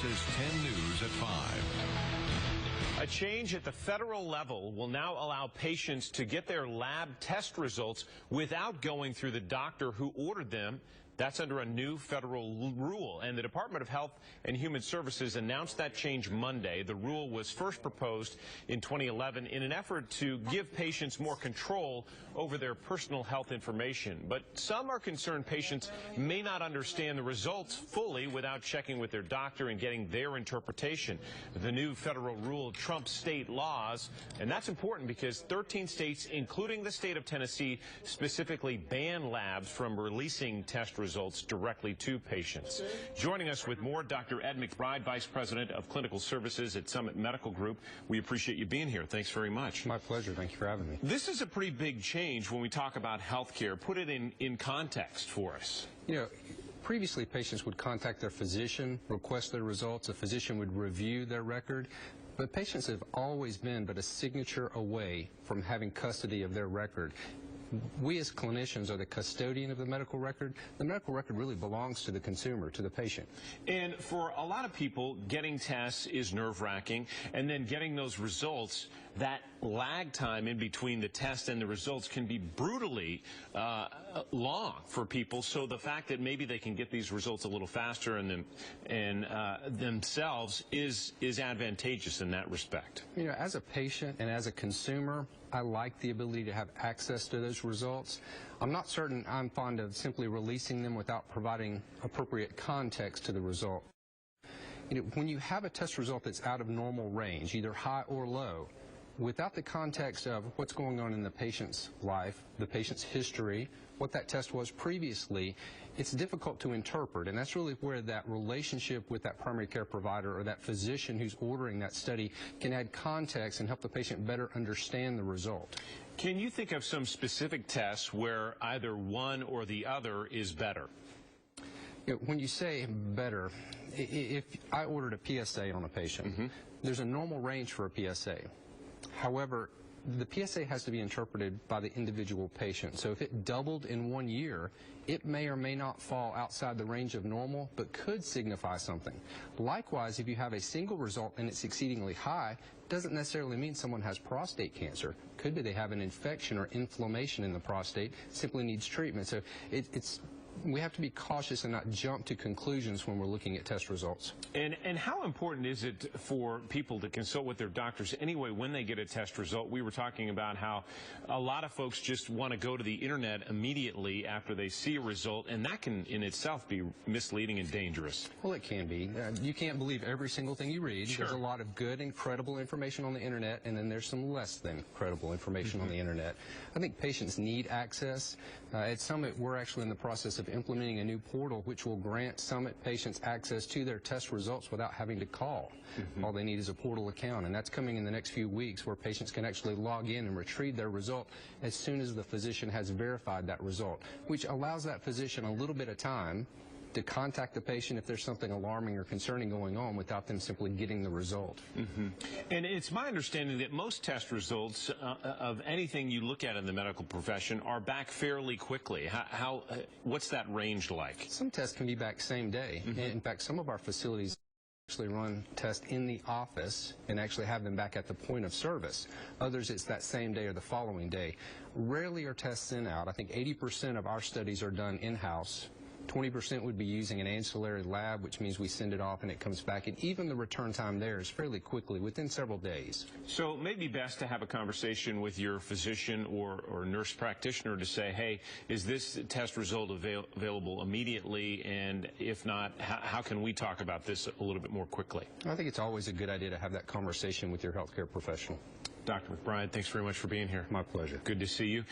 This is 10 News at 5. A change at the federal level will now allow patients to get their lab test results without going through the doctor who ordered them. That's under a new federal rule, and the Department of Health and Human Services announced that change Monday. The rule was first proposed in 2011 in an effort to give patients more control over their personal health information. But some are concerned patients may not understand the results fully without checking with their doctor and getting their interpretation. The new federal rule trumps state laws, and that's important because 13 states, including the state of Tennessee, specifically ban labs from releasing test results directly to patients. Joining us with more, Dr. Ed McBride, Vice President of Clinical Services at Summit Medical Group. We appreciate you being here. Thanks very much. My pleasure. Thank you for having me. This is a pretty big change when we talk about health care. Put it in context for us. You know, previously patients would contact their physician, request their results. A physician would review their record. But patients have always been but a signature away from having custody of their record. We as clinicians are the custodian of the medical record. The medical record really belongs to the consumer, to the patient. And for a lot of people, getting tests is nerve-wracking, and then getting those results, that lag time in between the test and the results can be brutally long for people. So the fact that maybe they can get these results a little faster and themselves is advantageous in that respect. You know, as a patient and as a consumer, I like the ability to have access to those results. I'm not certain I'm fond of simply releasing them without providing appropriate context to the result. You know, when you have a test result that's out of normal range, either high or low, without the context of what's going on in the patient's life, the patient's history, what that test was previously, it's difficult to interpret, and that's really where that relationship with that primary care provider or that physician who's ordering that study can add context and help the patient better understand the result. Can you think of some specific tests where either one or the other is better? You know, when you say better, if I ordered a PSA on a patient, there's a normal range for a PSA. However, the PSA has to be interpreted by the individual patient. So if it doubled in 1 year, it may or may not fall outside the range of normal, but could signify something. Likewise, if you have a single result and it's exceedingly high, doesn't necessarily mean someone has prostate cancer. Could be they have an infection or inflammation in the prostate, simply needs treatment. So we have to be cautious and not jump to conclusions when we're looking at test results. And how important is it for people to consult with their doctors anyway when they get a test result? We were talking about how a lot of folks just want to go to the internet immediately after they see a result, and that can in itself be misleading and dangerous. Well, it can be. You can't believe every single thing you read. Sure. There's a lot of good and credible information on the internet, and then there's some less than credible information on the internet. I think patients need access. At Summit, we're actually in the process of implementing a new portal which will grant Summit patients access to their test results without having to call. All they need is a portal account, and that's coming in the next few weeks, where patients can actually log in and retrieve their result as soon as the physician has verified that result, which allows that physician a little bit of time to contact the patient if there's something alarming or concerning going on without them simply getting the result. And it's my understanding that most test results of anything you look at in the medical profession are back fairly quickly. What's that range like? Some tests can be back same day. In fact, some of our facilities actually run tests in the office and actually have them back at the point of service. Others, it's that same day or the following day. Rarely are tests sent out. I think 80% of our studies are done in-house. 20% would be using an ancillary lab, which means we send it off and it comes back. And even the return time there is fairly quickly, within several days. So it may be best to have a conversation with your physician or nurse practitioner to say, hey, is this test result available immediately? And if not, how can we talk about this a little bit more quickly? I think it's always a good idea to have that conversation with your healthcare professional. Dr. McBride, thanks very much for being here. My pleasure. Good to see you.